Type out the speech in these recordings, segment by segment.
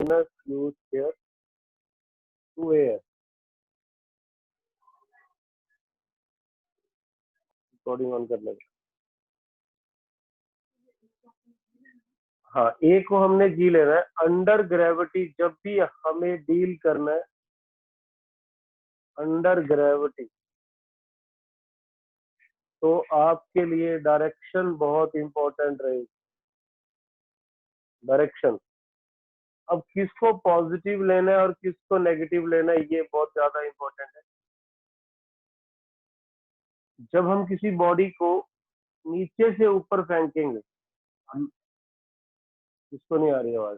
Minus U square 2AS। Recording on करने का। हाँ, ए को हमने जी लेना है। अंडर ग्रेविटी जब भी हमें डील करना है अंडर ग्रेविटी, तो आपके लिए डायरेक्शन बहुत इंपॉर्टेंट रहेगी। डायरेक्शन, अब किसको पॉजिटिव लेना है और किसको नेगेटिव लेना है ये बहुत ज्यादा इंपॉर्टेंट है। जब हम किसी बॉडी को नीचे से ऊपर फेंकेंगे, किसको नहीं आ रही आवाज?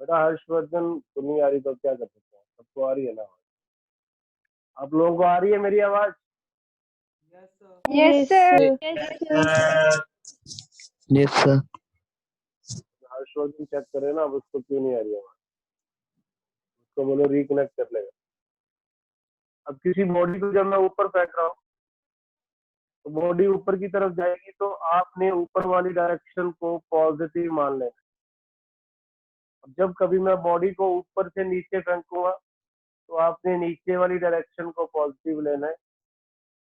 बेटा हर्षवर्धन को नहीं आ रही तो क्या कर सकते हैं, सबको आ रही है ना आवाज? आप लोगों को आ रही है मेरी आवाज? Yes sir. Yes sir. Harshvardhan check करे ना, अब उसको क्यों नहीं आ रही आवाज, उसको बोलो रिकनेक्ट कर लेगा। अब किसी बॉडी को जब मैं ऊपर फेंक रहा हूँ तो बॉडी ऊपर की तरफ जाएगी, तो आपने ऊपर वाली डायरेक्शन को पॉजिटिव मान लेना। अब जब कभी मैं बॉडी को ऊपर से नीचे फेंकूंगा तो आपने नीचे वाली डायरेक्शन को पॉजिटिव लेना है,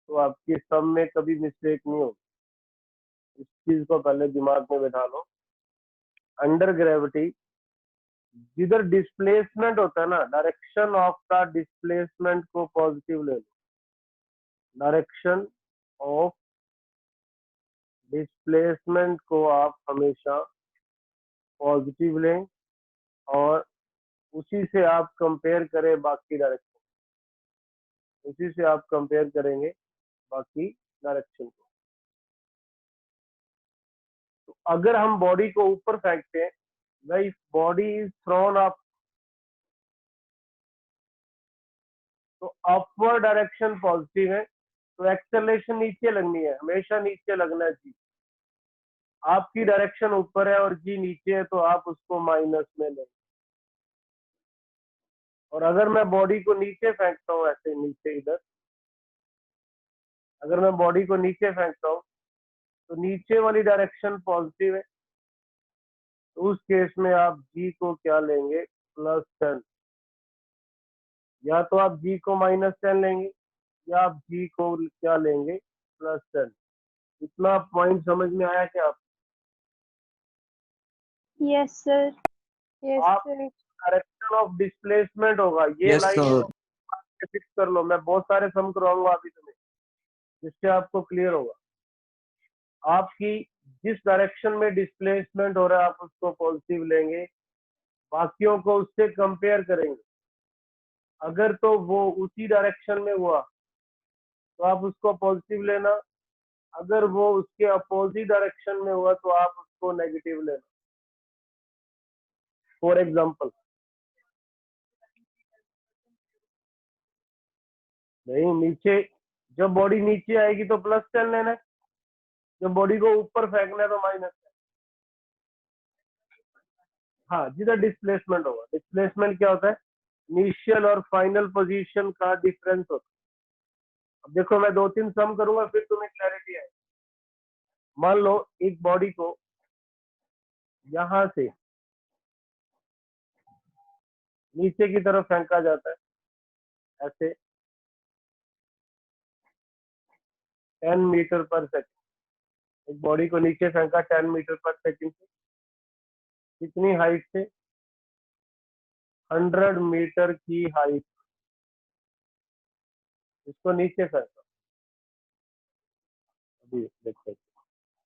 तो आपकी सम में कभी मिस्टेक नहीं होगी। इस चीज को पहले दिमाग में बैठा लो। अंडर ग्रेविटी जिधर डिस्प्लेसमेंट होता है ना, डायरेक्शन ऑफ द डिस्प्लेसमेंट को पॉजिटिव ले लो। डायरेक्शन ऑफ डिस्प्लेसमेंट को आप हमेशा पॉजिटिव लें और उसी से आप कंपेयर करें बाकी डायरेक्शन, उसी से आप कंपेयर करेंगे बाकी डायरेक्शन को। तो अगर हम बॉडी को ऊपर फेंकते हैं, भाई बॉडी इज थ्रोन अप, तो अपवर्ड डायरेक्शन पॉजिटिव है, तो एक्सेलरेशन नीचे लगनी है, हमेशा नीचे लगना चाहिए। आपकी डायरेक्शन ऊपर है और जी नीचे है, तो आप उसको माइनस में लें। और अगर मैं बॉडी को नीचे फेंकता हूँ, ऐसे नीचे इधर, अगर मैं बॉडी को नीचे फेंकता हूँ तो नीचे वाली डायरेक्शन पॉजिटिव है, तो उस केस में आप जी को क्या लेंगे? +10। या तो आप जी को -10 लेंगे या आप जी को क्या लेंगे? +10। इतना पॉइंट समझ में आया क्या? आप यस सर। यस आप सर। डायरेक्शन ऑफ डिस्प्लेसमेंट होगा ये यस लाइन सर। फिक्स कर लो। मैं बहुत सारे सम करवाऊंगा अभी तुम्हें, जिससे आपको क्लियर होगा। आपकी जिस डायरेक्शन में डिस्प्लेसमेंट हो रहा है आप उसको पॉजिटिव लेंगे, बाकियों को उससे कंपेयर करेंगे। अगर तो वो उसी डायरेक्शन में हुआ तो आप उसको पॉजिटिव लेना, अगर वो उसके अपोजिट डायरेक्शन में हुआ तो आप उसको नेगेटिव लेना। फॉर एग्जाम्पल, नहीं नीचे, जब बॉडी नीचे आएगी तो +10 लेना है, जब बॉडी को ऊपर फेंकना है तो -10। हाँ, जिधर डिस्प्लेसमेंट होगा। डिस्प्लेसमेंट क्या होता है? इनिशियल और फाइनल पोजीशन का डिफरेंस होता है। अब देखो मैं 2-3 सम करूंगा फिर तुम्हें क्लैरिटी आएगी। मान लो एक बॉडी को यहां से नीचे की तरफ फेंका जाता है ऐसे 10 मीटर पर सेकंड। एक बॉडी को नीचे फेंका 10 मीटर पर सेकंड से, कितनी हाइट से? 100 मीटर की हाइट। इसको नीचे फेंका। अभी देखते हैं,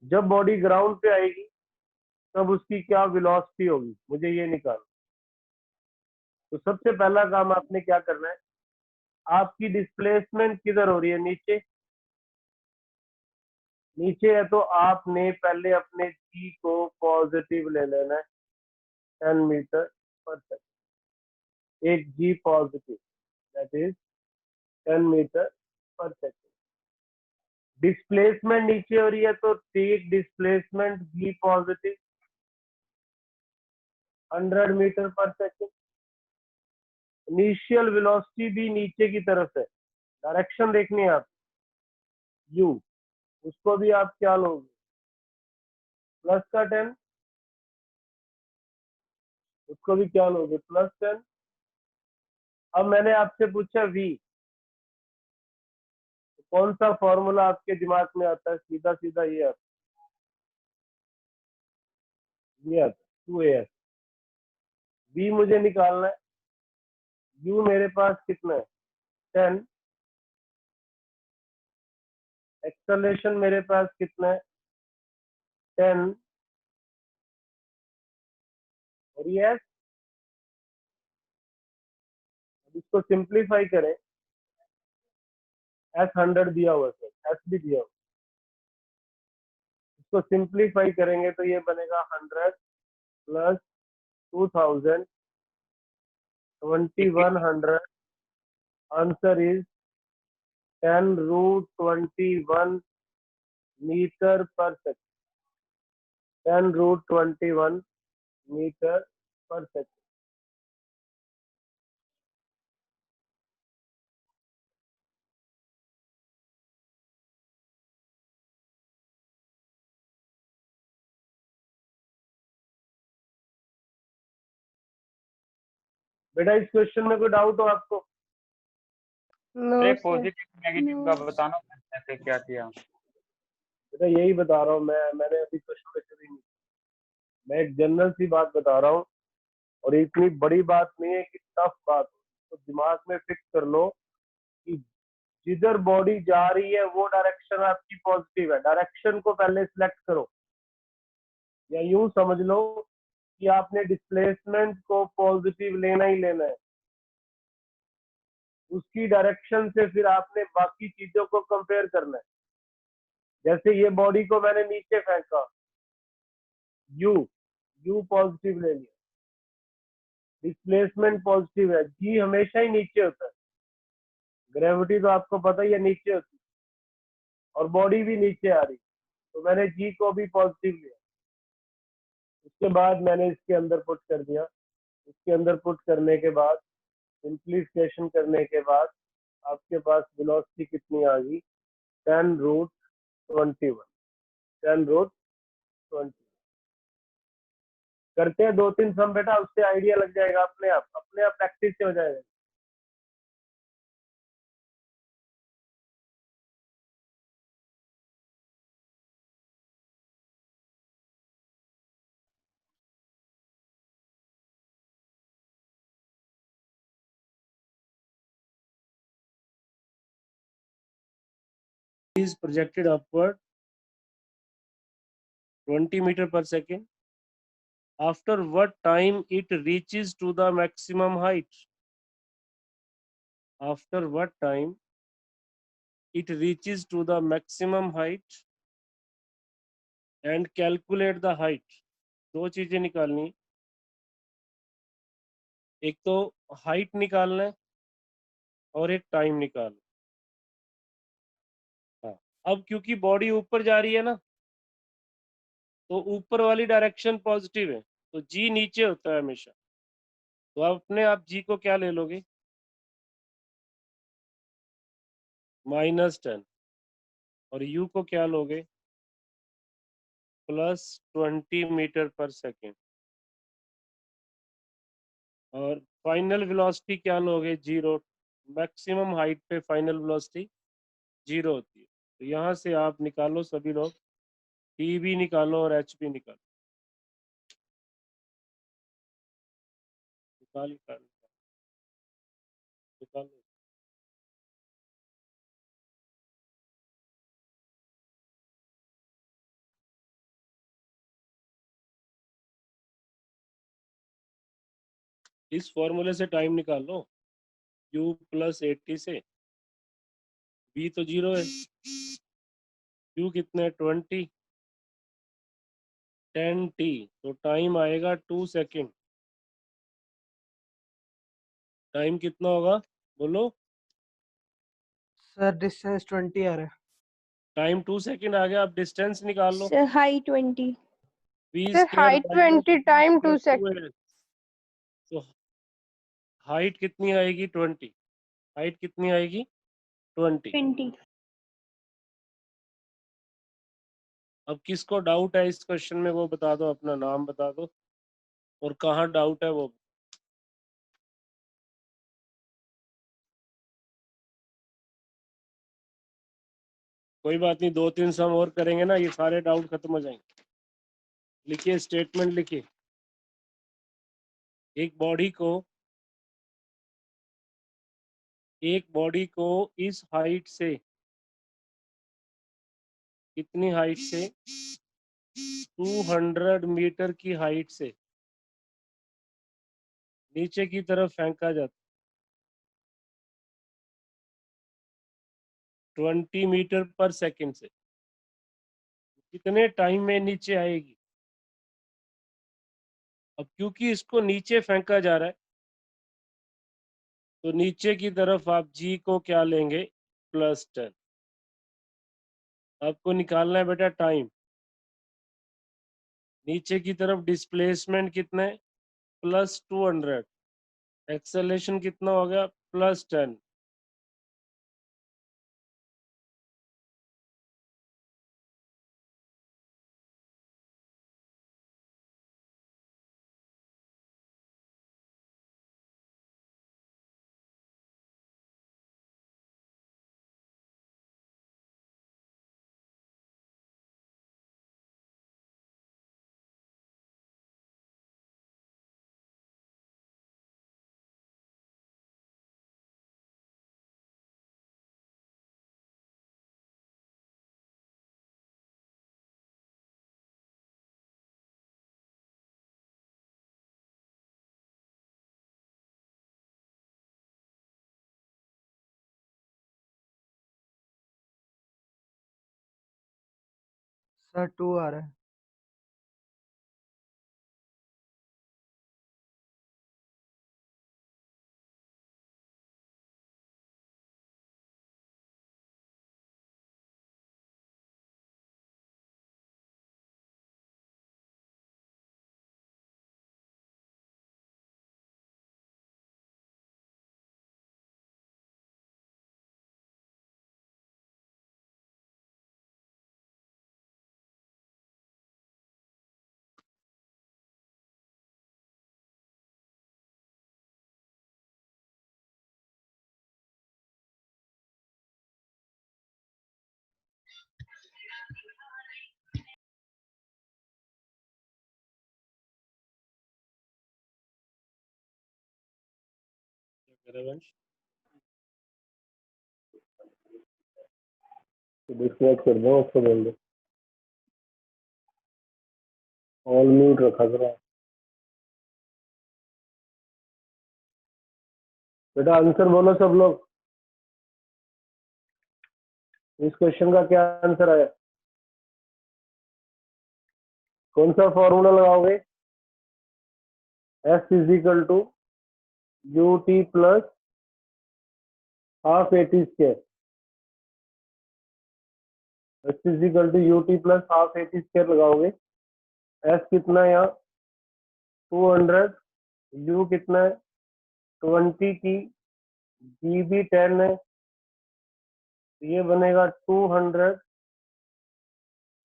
जब बॉडी ग्राउंड पे आएगी तब उसकी क्या वेलोसिटी होगी, मुझे ये निकालना। तो सबसे पहला काम आपने क्या करना है, आपकी डिस्प्लेसमेंट किधर हो रही है? नीचे। नीचे है तो आपने पहले अपने जी को पॉजिटिव ले लेना है 10 मीटर पर सेकंड। एक जी positive, that is 10 metre per second. Displacement नीचे हो रही है तो टेक डिस्प्लेसमेंट जी positive 100 metre per second. Initial velocity भी नीचे की तरफ है, डायरेक्शन देखनी है आप, यू, उसको भी आप क्या लोगे? +10 उसको भी क्या लोगे, +10। अब मैंने आपसे पूछा v, कौन सा फॉर्मूला आपके दिमाग में आता है, सीधा सीधा ये आता है, ये आता है 2as। v मुझे निकालना है, u मेरे पास कितना है 10, एक्सेलरेशन मेरे पास कितना है 10, और ये s। अब इसको सिंप्लीफाई करें, s 100 दिया हुआ है, s भी दिया हुआ, इसको सिंप्लीफाई करेंगे तो ये बनेगा 100 प्लस 2000 2100, आंसर इज 10√21 मीटर पर सेकेंड, 10√21 मीटर पर सेकेंड। बेटा इस क्वेश्चन में कोई डाउट हो आपको? No, अरे sir. पॉजिटिव नेगेटिव का No. बताना कैसे क्या किया। बेटा यही बता रहा हूँ मैंने अभी क्वेश्चन में कभी नहीं, मैं एक जनरल सी बात बता रहा हूँ, और इतनी बड़ी बात नहीं है कि टफ बात हो, तो दिमाग में फिक्स कर लो कि जिधर बॉडी जा रही है वो डायरेक्शन आपकी पॉजिटिव है, डायरेक्शन को पहले सिलेक्ट करो, या यूं समझ लो कि आपने डिस्प्लेसमेंट को पॉजिटिव लेना ही लेना है, उसकी डायरेक्शन से फिर आपने बाकी चीजों को कंपेयर करना है। जैसे ये बॉडी को मैंने नीचे फेंका, यू यू पॉजिटिव ले लिया, डिस्प्लेसमेंट पॉजिटिव है, जी हमेशा ही नीचे होता है, ग्रेविटी तो आपको पता ही है नीचे होती है, और बॉडी भी नीचे आ रही, तो मैंने जी को भी पॉजिटिव लिया। उसके बाद मैंने इसके अंदर पुट कर दिया, इसके अंदर पुट करने के बाद सिंप्लीफिकेशन करने के बाद आपके पास वेलोसिटी कितनी आ गई, 10√21, 10√20। करते हैं 2-3 सम बेटा, उससे आइडिया लग जाएगा, अपने आप प्रैक्टिस से हो जाएगा। Is projected upward 20 meter per second. After what time it reaches to the maximum height? After what time it reaches to the maximum height and calculate the height. दो चीजें निकालनी, एक तो हाइट निकालना है और एक टाइम निकालना। हाँ, अब क्योंकि बॉडी ऊपर जा रही है ना, तो ऊपर वाली डायरेक्शन पॉजिटिव है, तो जी नीचे होता है हमेशा, तो अपने आप जी को क्या ले लोगे, -10, और यू को क्या लोगे, +20 मीटर पर सेकेंड, और फाइनल वेलोसिटी क्या लोगे, 0। मैक्सिमम हाइट पे फाइनल वेलोसिटी 0 होती है, तो यहाँ से आप निकालो सभी लोग, टी भी निकालो और एच भी निकालो, निकालो। इस फॉर्मूले से टाइम निकाल लो, u + 80 से, v तो 0 है, u कितना है 20, 10t, तो टाइम आएगा 2 सेकेंड। टाइम कितना होगा बोलो, सर डिस्टेंस 20 आ रहा है। टाइम 2 सेकेंड आ गया, अब डिस्टेंस निकाल लो, Sir, height 20. v Sir, square height 20, time 2 seconds. तो हाइट कितनी आएगी 20, हाइट कितनी आएगी 20। 20. अब किसको डाउट है इस क्वेश्चन में वो बता दो, अपना नाम बता दो, और कहाँ डाउट है वो। कोई बात नहीं, 2-3 सम और करेंगे ना, ये सारे डाउट खत्म हो जाएंगे। लिखिए, स्टेटमेंट लिखिए। एक बॉडी को इस हाइट से, कितनी हाइट से, 200 मीटर की हाइट से नीचे की तरफ फेंका जाता, 20 मीटर पर सेकंड से। कितने टाइम में नीचे आएगी? अब क्योंकि इसको नीचे फेंका जा रहा है, तो नीचे की तरफ आप जी को क्या लेंगे, +10। आपको निकालना है बेटा टाइम। नीचे की तरफ डिस्प्लेसमेंट कितना है, +200। एक्सेलेरेशन कितना हो गया, +10। सर 2 आ रहा है। डिस्कनेक्ट कर दो, उसको बोल दो ऑल म्यूट रखा करो। बेटा आंसर बोलो सब लोग, इस क्वेश्चन का क्या आंसर आया? कौन सा फॉर्मूला लगाओगे? S = ut plus half AT square. S ut plus half AT square लगाओगे। S कितना है यहाँ, 200, U कितना है 20T, G भी 10 है, ये बनेगा 200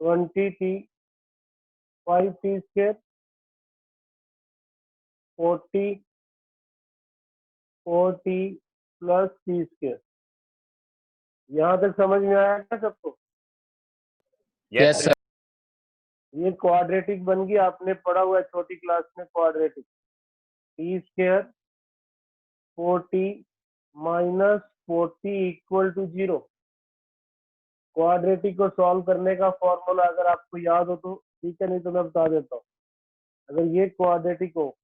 20T 5T square 40 plus T square. यहाँ तक समझ में आया क्या सबको? Yes sir. ये क्वाड्रेटिक बन गई, आपने पढ़ा हुआ है छोटी क्लास में quadratic. T square 40 minus 40 = 0। Quadratic को सॉल्व करने का फॉर्मूला अगर आपको याद हो तो ठीक है, नहीं तो मैं बता देता हूँ। अगर ये क्वाड्रेटिक हो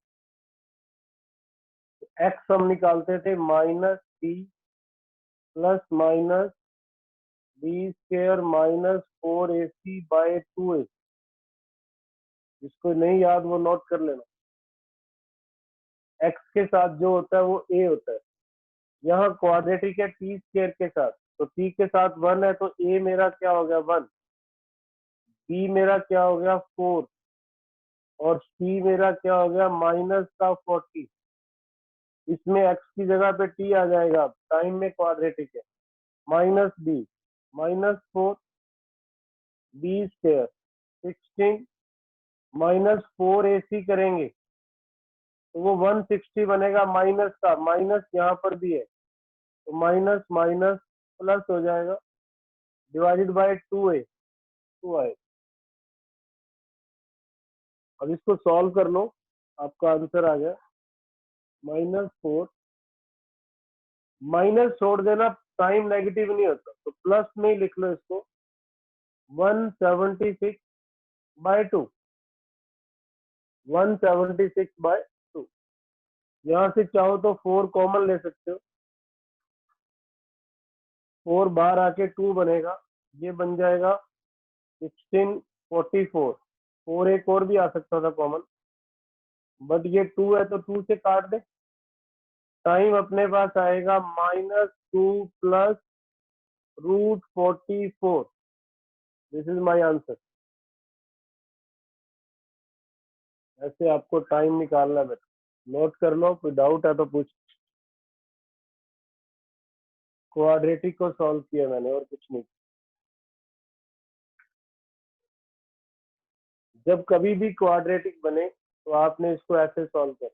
तो x हम निकालते थे -d plus minus b square minus 4ac/2a। जिसको नहीं याद वो नोट कर लेना। x के साथ जो होता है वो a होता है। यहाँ क्वाड्रेटिक है t स्क्वायर के साथ, तो t के साथ 1 है तो a मेरा क्या हो गया 1, b मेरा क्या हो गया 4 और c मेरा क्या हो गया -40। इसमें x की जगह पे t आ जाएगा, टाइम में क्वाड्रेटिक है, -b -4 b स्क्वायर 16 -4ac करेंगे तो वो 160 बनेगा माइनस का, माइनस यहाँ पर भी है तो माइनस माइनस प्लस हो जाएगा, डिवाइडेड बाय 2a, 2i। अब इसको सॉल्व कर लो, आपका आंसर आ गया -4। माइनस छोड़ देना, टाइम नेगेटिव नहीं होता तो प्लस में ही लिख लो इसको, 176/2, 176/2। यहाँ से चाहो तो 4 कॉमन ले सकते हो, 4 बाहर आके 2 बनेगा, ये बन जाएगा 1644। 4 एक और भी आ सकता था कॉमन, बट ये 2 है तो 2 से काट दे। टाइम अपने पास आएगा -2 + √44। This is my answer. ऐसे आपको टाइम निकालना है बेटा, नोट कर लो, कोई डाउट है तो पूछ। क्वाड्रेटिक को सॉल्व किया मैंने और कुछ नहीं। जब कभी भी क्वाड्रेटिक बने तो आपने इसको ऐसे सॉल्व कर।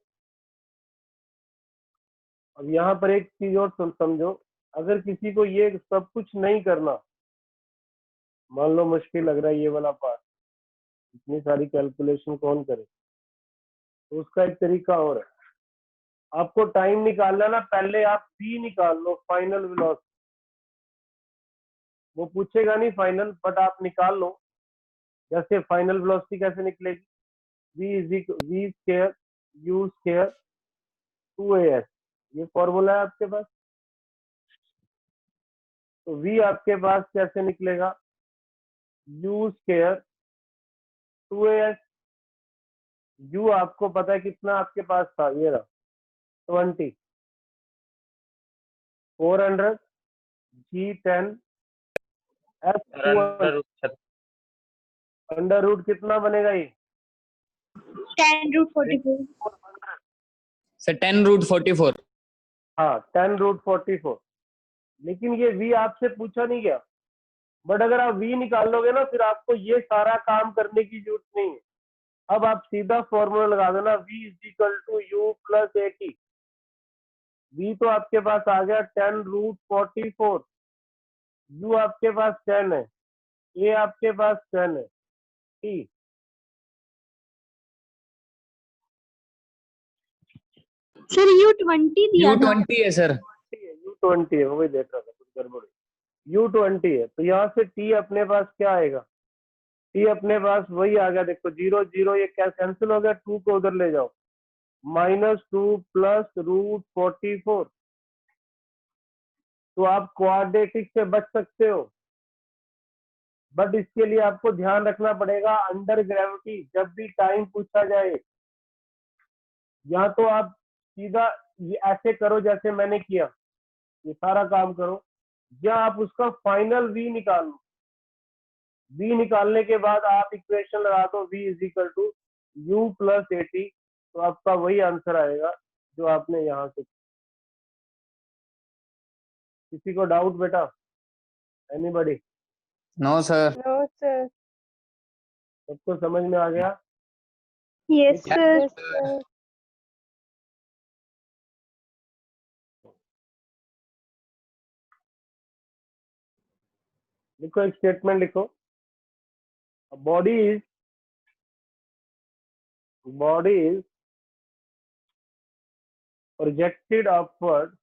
अब यहाँ पर एक चीज और समझो, अगर किसी को ये सब कुछ नहीं करना, मान लो मुश्किल लग रहा है ये वाला पार्ट, इतनी सारी कैलकुलेशन कौन करे, तो उसका एक तरीका और है। आपको टाइम निकालना ना, पहले आप v निकाल लो, फाइनल वेलोसिटी। वो पूछेगा नहीं फाइनल, बट आप निकाल लो। जैसे फाइनल वेलोसिटी कैसे निकलेगी, v square u square 2as, ये फॉर्मूला है आपके पास। तो v आपके पास कैसे निकलेगा, u स्क्वायर 2as। u आपको पता है कितना आपके पास था, ये रहा 20, 400 g 10 f 200। अंडर रूट कितना बनेगा ये, 10√44. सर 10√44। हाँ 10√44। लेकिन ये v आपसे पूछा नहीं गया, बट अगर आप v निकाल लोगे ना, फिर आपको ये सारा काम करने की जरूरत नहीं है। अब आप सीधा फॉर्मूला लगा देना, v = u + at। v तो आपके पास आ गया 10√44, u आपके पास 10 है, a आपके पास 10 है, t। सर U20 दिया था. U20 है सर। u20 है, वही देख रहा था, कुछ गड़बड़ है। u20 है तो यहाँ से t अपने पास क्या आएगा, t अपने पास वही आ गया, देखो 0 0 ये क्या कैंसिल हो गया, 2 को उधर ले जाओ, -2 + √44। तो आप क्वाड्रेटिक से बच सकते हो, बट इसके लिए आपको ध्यान रखना पड़ेगा अंडर ग्रेविटी जब भी टाइम पूछा जाए, या तो आप सीधा ये ऐसे करो जैसे मैंने किया, ये सारा काम करो, या आप उसका फाइनल v निकाल लो। v निकालने के बाद आप इक्वेशन लगा दो, v = u + at, तो आपका वही आंसर आएगा जो आपने यहाँ से। किसी को डाउट बेटा, anybody? No sir. No, sir. सबको समझ में आ गया? Yes, Yes, sir. sir. लिखो, एक स्टेटमेंट लिखो, body is projected upward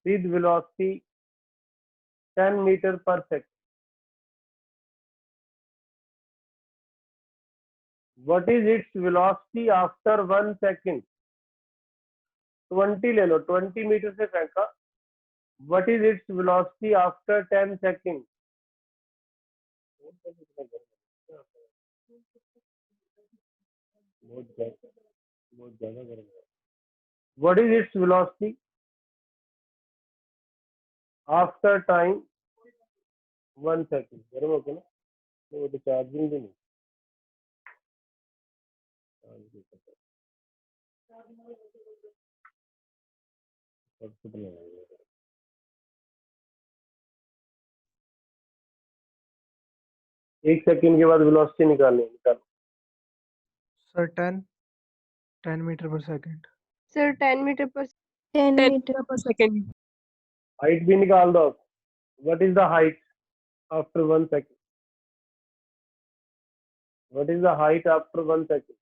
with velocity 10 meters per second. What is its velocity after 1 second? 20 ले लो, 20 मीटर से फेंका। What is its velocity after 10 seconds? बहुत ज्यादा गर्म है। What is its velocity after time 1 second? गर्म हो गया ना, तो वो तो चार्जिंग भी नहीं। एक सेकंड के बाद वेलोसिटी निकालो। Sir, 10 meter per second. Sir, 10 meter per 10 10 meter per second. Height भी निकाल दो। What is the height after 1 second? What is the height after 1 second?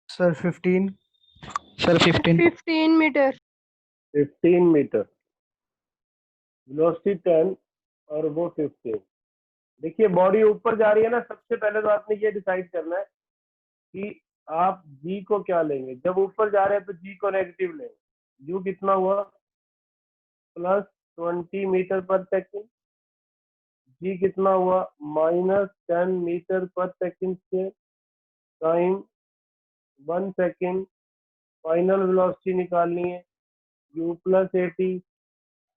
Sir, 15. Sir, 15. 15 meter. 15 metre. Velocity 10 और वो 15। देखिए बॉडी ऊपर जा रही है ना, सबसे पहले तो आपने ये डिसाइड करना है कि आप जी को क्या लेंगे। जब ऊपर जा रहे हैं तो जी को नेगेटिव लेंगे। यू कितना हुआ? +20 मीटर पर सेकंड। जी कितना हुआ? -10 मीटर पर सेकंड से टाइम 1 सेकंड। फाइनल वेलोसिटी निकालनी है। u +80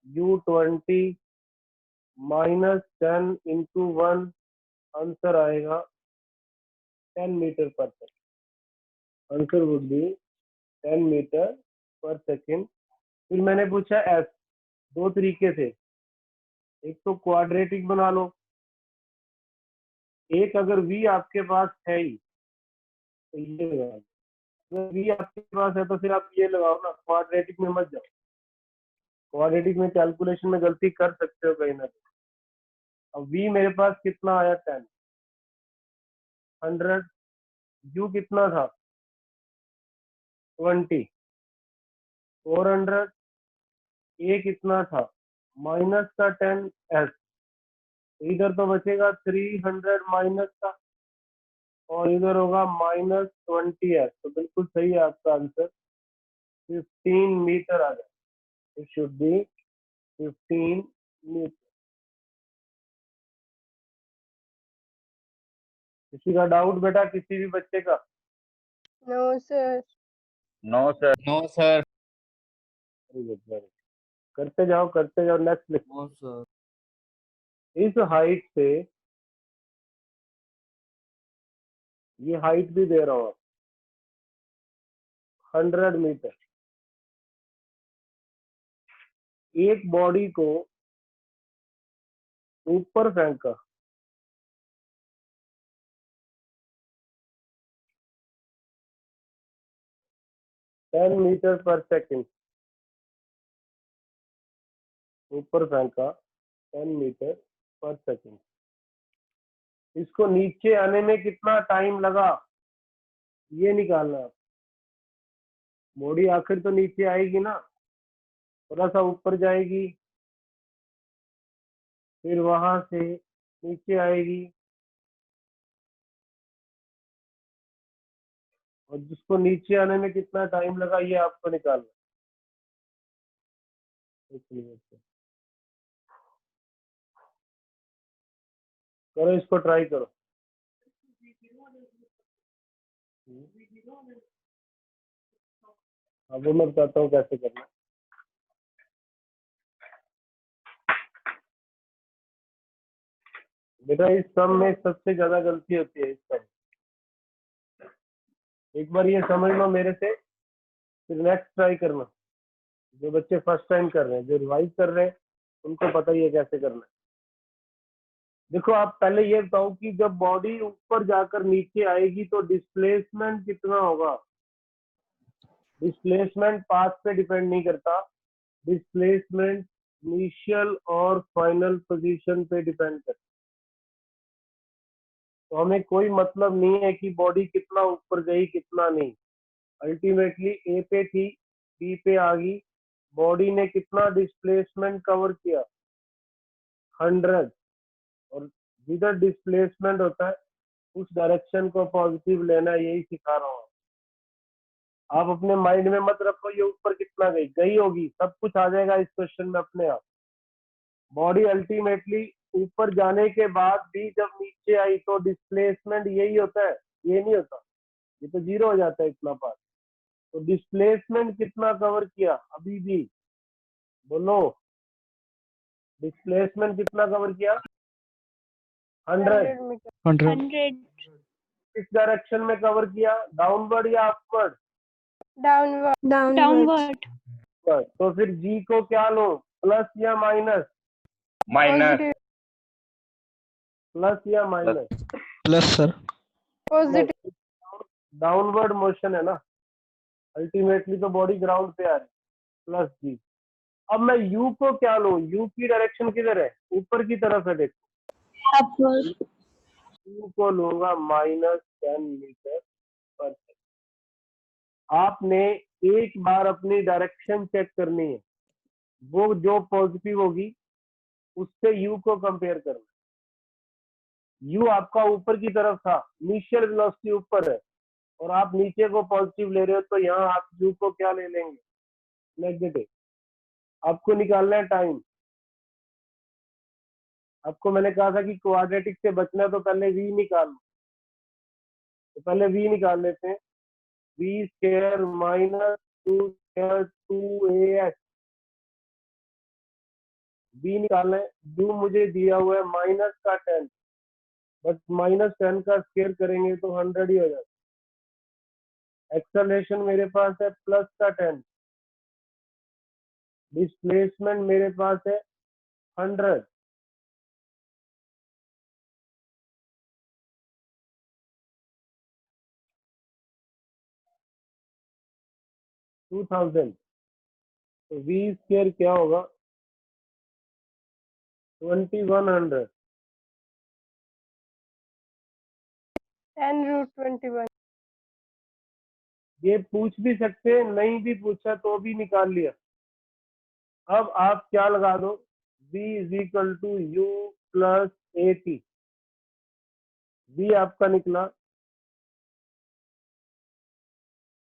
u20 -10 इंटू 1, आंसर आएगा 10 metre per second. Answer would be 10 metre per second. फिर मैंने पूछा एस, दो तरीके से। एक तो क्वाड्रेटिक बना लो, एक अगर v आपके पास है ही तो ये लगा लो। अगर v आपके पास है तो फिर आप ये लगाओ ना, क्वाड्रेटिक में मत जाओ। क्वाड्रेटिक में कैलकुलेशन में गलती कर सकते हो कहीं ना कहीं। अब v मेरे पास कितना आया? 10 100। u कितना था? 20 400। a कितना था? माइनस का 10 s। इधर तो बचेगा 300 माइनस का, और इधर होगा -20 s। तो बिल्कुल सही है आपका आंसर, 15 मीटर आ जाए। It should be 15 metre. किसी का डाउट बेटा, किसी भी बच्चे का? No, sir. No, sir. No, sir. Very good, very good. करते जाओ करते जाओ। नेक्स्ट लिखो। No, sir. इस हाइट से, ये हाइट भी दे रहा हूँ 100 मीटर। एक बॉडी को ऊपर फेंका, टेन मीटर पर सेकंड। ऊपर फेंका 10 मीटर पर सेकंड। इसको नीचे आने में कितना टाइम लगा, ये निकालना है। बॉडी आखिर तो नीचे आएगी ना, थोड़ा सा ऊपर जाएगी, फिर वहां से नीचे आएगी, और जिसको नीचे आने में कितना टाइम लगा ये आपको निकालना है। एक मिनट करो, इसको ट्राई करो। अब वो मैं बताता हूँ कैसे करना है। बेटा इस सम में सबसे ज्यादा गलती होती है इस सम। एक बार ये समझ लो मेरे से, फिर नेक्स्ट ट्राई करना। जो बच्चे फर्स्ट टाइम कर रहे हैं, जो रिवाइज कर रहे हैं, उनको पता ही है कैसे करना है। देखो आप पहले ये बताओ कि जब बॉडी ऊपर जाकर नीचे आएगी तो डिस्प्लेसमेंट कितना होगा। डिस्प्लेसमेंट पाथ पे डिपेंड नहीं करता, डिस्प्लेसमेंट इनिशियल और फाइनल पोजीशन पे डिपेंड करता है। तो हमें कोई मतलब नहीं है कि बॉडी कितना ऊपर गई कितना नहीं। अल्टीमेटली ए पे थी, बी पे आ गई, बॉडी ने कितना डिस्प्लेसमेंट कवर किया? 100। और जिधर डिस्प्लेसमेंट होता है उस डायरेक्शन को पॉजिटिव लेना, यही सिखा रहा हूँ। आप अपने माइंड में मत रखो ये ऊपर कितना गई, गई होगी, सब कुछ आ जाएगा इस क्वेश्चन में अपने आप। बॉडी अल्टीमेटली ऊपर जाने के बाद भी जब नीचे आई तो डिस्प्लेसमेंट यही होता है, ये नहीं होता, ये तो जीरो हो जाता है इतना पास। तो डिस्प्लेसमेंट कितना कवर किया अभी भी, बोलो। डिस्प्लेसमेंट कितना कवर किया? 100। 100 meter. 100. 100. किस डायरेक्शन में कवर किया, डाउनवर्ड या अपवर्ड? Downward. Downward. तो फिर जी को क्या लो, प्लस या माइनस? माइनस। Positive. प्लस या minus? Plus, sir. Positive. Downward motion है ना, अल्टीमेटली तो बॉडी ग्राउंड पे आ रही, प्लस जी। अब मैं यू को क्या लूं, यू की डायरेक्शन किधर है, ऊपर की तरफ है, देखो Upward. यू को लूंगा -10 मीटर पर सेकंड। आपने एक बार अपनी डायरेक्शन चेक करनी है, वो जो पॉजिटिव होगी उससे यू को कंपेयर करना। यू आपका ऊपर की तरफ था, इनिशियल वेलोसिटी ऊपर है, और आप नीचे को पॉजिटिव ले रहे हो, तो यहाँ आप यू को क्या ले लेंगे, नेगेटिव। आपको निकालना है टाइम। आपको मैंने कहा था कि क्वाड्रेटिक से बचना है तो पहले वी निकाल लो, तो पहले वी निकाल लेते हैं। V square minus 2 square 2 AX। V निकालना है। यू मुझे दिया हुआ है -10, बट -10 का स्क्वायर करेंगे तो 100 ही हो जाता। एक्सेलरेशन मेरे पास है +10, डिस्प्लेसमेंट मेरे पास है 100। टू 2000, तो वी स्क्वायर क्या होगा, 2100। 10√21. ये पूछ भी सकते हैं, नहीं भी पूछा तो भी निकाल लिया। अब आप क्या लगा दो, v = u + at। v आपका निकला,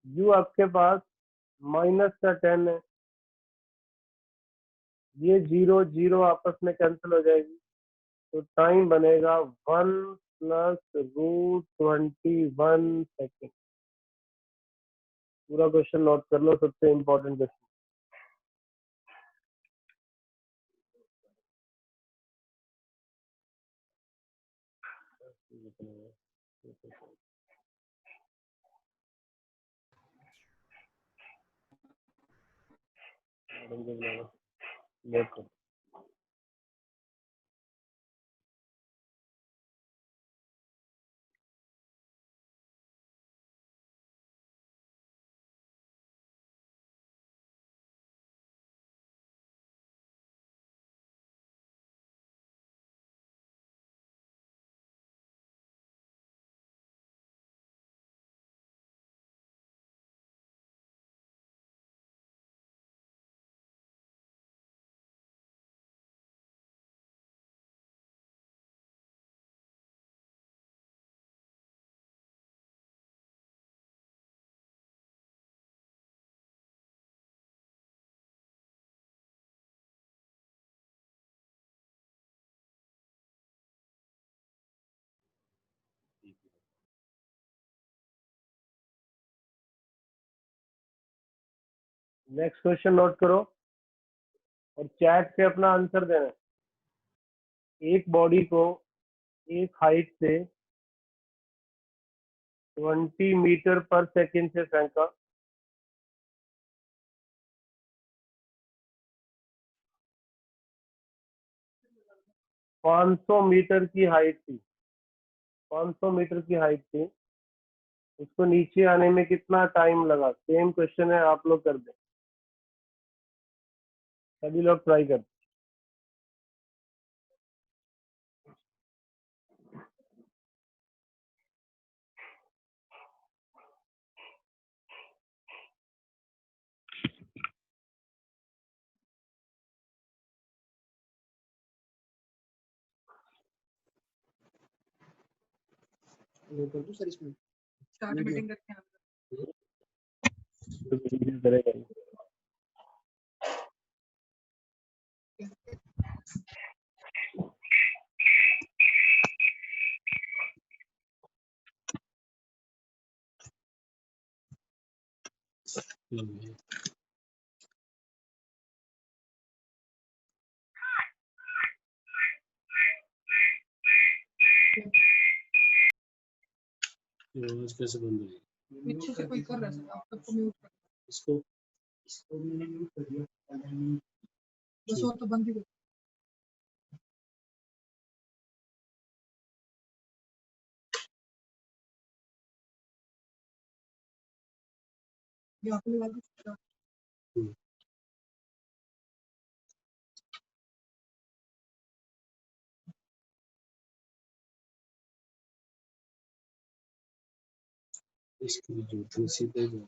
u आपके पास -10 है, ये 0 0 आपस में कैंसिल हो जाएगी, तो टाइम बनेगा 1 + √21 सेकेंड। पूरा क्वेश्चन नोट कर लो, सबसे इम्पोर्टेंट क्वेश्चन। नोट करो। नेक्स्ट क्वेश्चन नोट करो और चैट से अपना आंसर देना। एक बॉडी को एक हाइट से 20 मीटर पर सेकंड से फेंका, 500 मीटर की हाइट थी, 500 मीटर की हाइट थी, उसको नीचे आने में कितना टाइम लगा? सेम क्वेश्चन है, आप लोग कर दें, सभी लोग ट्राई कर। करेगा। ये आवाज कैसे बंद हुई? पीछे से कोई कर रहा है, आप सबको म्यूट कर, इसको बस वो तो बंद ही कर। ये अपनी वाली इसको भी जोड़ते हैं, सीधे जो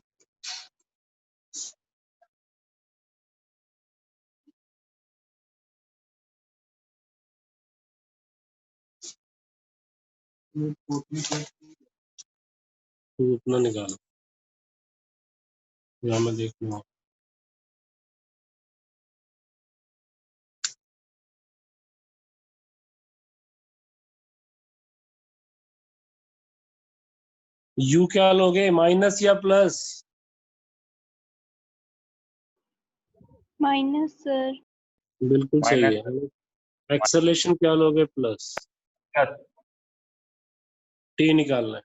तू अपना निकालो, यहाँ मैं देख लूँगा। यू क्या लोगे, माइनस या प्लस? Minus sir. बिल्कुल सही माइनस है। एक्सेलेरेशन क्या लोगे, प्लस। प्लस टी निकालना है।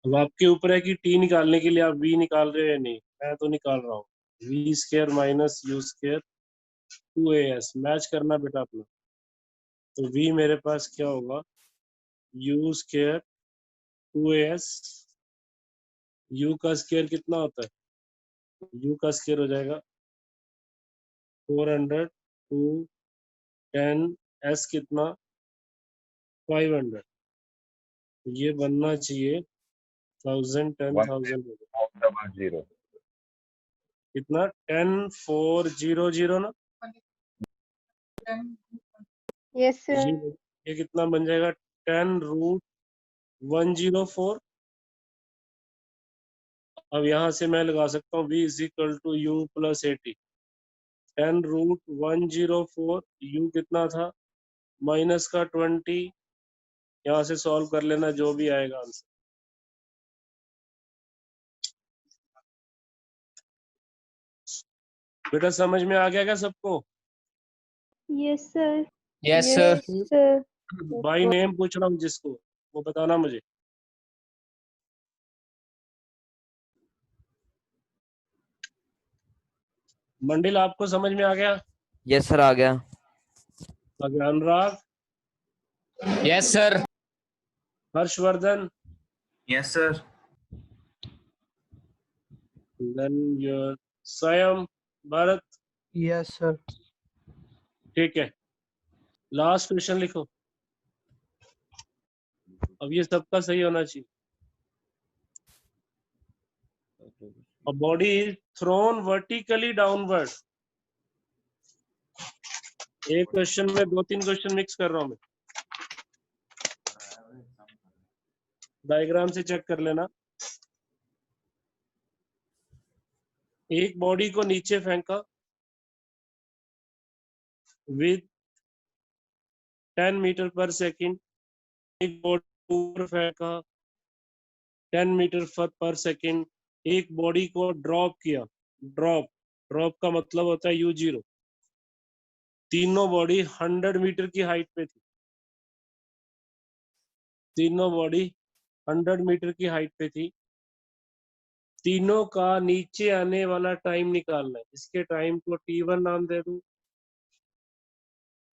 अब आपके ऊपर है कि टी निकालने के लिए आप वी निकाल रहे हो या नहीं। मैं तो निकाल रहा हूँ। V square minus U square 2as match करना बेटा अपना। तो वी मेरे पास क्या होगा, यू स्क्वायर 2as, यू का स्क्वायर कितना होता है, यू का स्क्वायर हो जाएगा 400 टू 10 एस कितना 500। ये बनना चाहिए 1000 10,000 0 कितना 10400 ना। Yes sir. ये कितना बन जाएगा 10√104। अब यहाँ से मैं लगा सकता हूँ v is equal to U plus 80। 10√104 u कितना था माइनस का 20। यहाँ से सॉल्व कर लेना जो भी आएगा आंसर। बेटा समझ में आ गया क्या सबको? Yes sir. Yes sir sir. By name पूछ रहा हूँ जिसको, वो बताना मुझे। मंडिल आपको समझ में आ गया? यस सर आ गया। Anurag, yes sir Harshvardhan, yes sir then your Swayam, Bharat. Yes, sir. ठीक है, लास्ट क्वेश्चन लिखो। अब ये सबका सही होना चाहिए। A body is thrown vertically downward। एक क्वेश्चन में 2-3 क्वेश्चन मिक्स कर रहा हूं मैं। डायग्राम से चेक कर लेना। एक बॉडी को नीचे फेंका विद 10 मीटर पर सेकंड। एक बॉडी ऊपर फेंका 10 मीटर पर सेकंड। एक बॉडी को ड्रॉप किया। ड्रॉप का मतलब होता है u0। तीनों बॉडी 100 मीटर की हाइट पे थी। तीनों बॉडी 100 मीटर की हाइट पे थी। तीनों का नीचे आने वाला टाइम निकालना है। इसके टाइम को t1 नाम दे दो,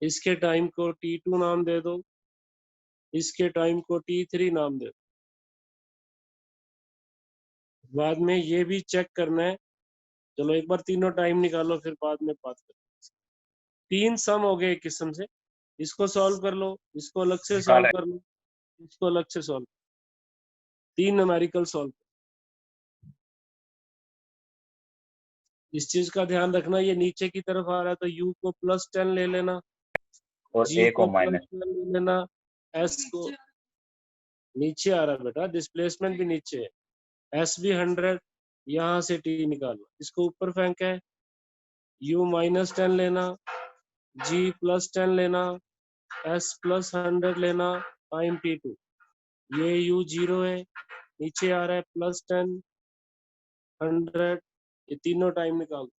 इसके टाइम को t2 नाम दे दो, इसके टाइम को t3 नाम दे दो। बाद में ये भी चेक करना है। चलो एक बार तीनों टाइम निकालो, फिर बाद में बात करें। 3 सम हो गए एक किस्म से। इसको सॉल्व कर लो, इसको अलग से सॉल्व कर लो, इसको अलग से सॉल्व। 3 numerical solve. इस चीज का ध्यान रखना, ये नीचे की तरफ आ रहा है तो u को +10 ले लेना, और g ए को को माइनस। +10 ले लेना, s को नीचे आ रहा है बेटा, डिस्प्लेसमेंट भी नीचे है। s भी 100, यहाँ से t निकालो। इसको ऊपर फेंका है, u -10 लेना, g +10 लेना, s +100 लेना, टाइम t2। ये u 0 है, नीचे आ रहा है +10 100। ये तीनों टाइम निकालो।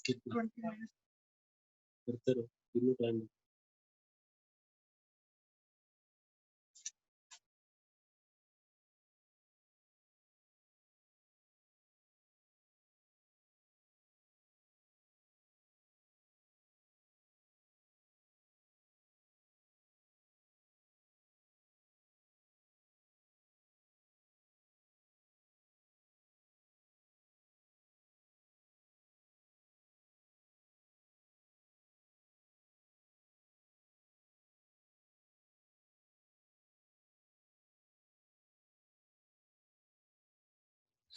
कितना 20 minus करते रहो, तीनों टाइम।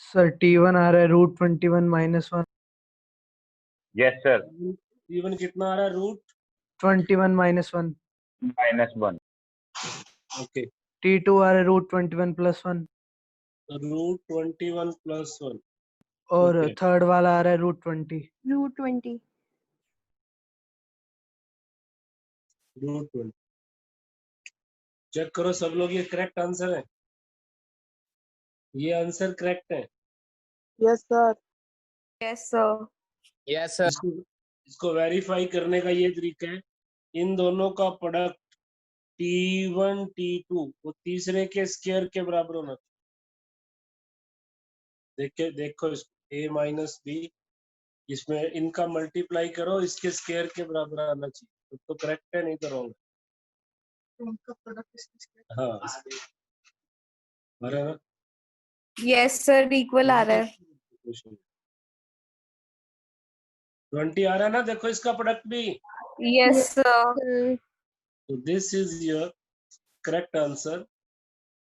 सर T1 आ रहा है √21 -1 Yes, sir. इवन कितना आ रहा है? रूट 21 -1 -1. ओके, T2 आ रहा है √21 +1 रूट 21 प्लस 1। और Okay. थर्ड वाला आ रहा है √20 √20 रूट 20। चेक करो सब लोग, ये करेक्ट आंसर है? ये आंसर करेक्ट है? Yes, sir. Yes, sir. Yes, sir. इसको वेरीफाई करने का ये तरीका है, इन दोनों का प्रोडक्ट T1 T2 वो तीसरे के स्क्वायर के बराबर होना चाहिए। देखो इसको, a माइनस बी, इसमें इनका मल्टीप्लाई करो, इसके स्क्वायर के बराबर आना चाहिए, तो करेक्ट है, नहीं तो रॉन्ग तो उनका प्रोडक्ट इसके है। हाँ, आ रहा है ना? Yes, sir. Equal आ रहा है. 20 आ रहा है ना? देखो इसका प्रोडक्ट भी। Yes, sir. तो this is your correct answer.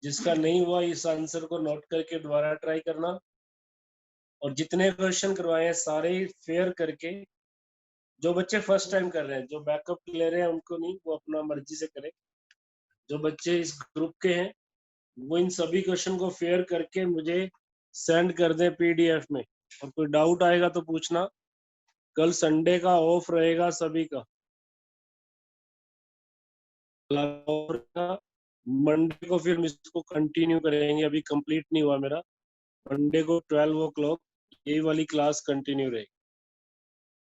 जिसका नहीं हुआ इस आंसर को नोट करके दोबारा ट्राई करना, और जितने क्वेश्चन करवाए हैं सारे फेयर करके। जो बच्चे फर्स्ट टाइम कर रहे हैं, जो बैकअप ले रहे हैं उनको नहीं, वो अपना मर्जी से करें। जो बच्चे इस ग्रुप के हैं वो इन सभी क्वेश्चन को फेयर करके मुझे सेंड कर दें पीडीएफ में। और कोई डाउट आएगा तो पूछना। कल संडे का ऑफ रहेगा सभी का। मंडे को फिर इसको कंटिन्यू करेंगे, अभी कंप्लीट नहीं हुआ मेरा। मंडे को 12 o'clock यही वाली क्लास कंटिन्यू रहेगी।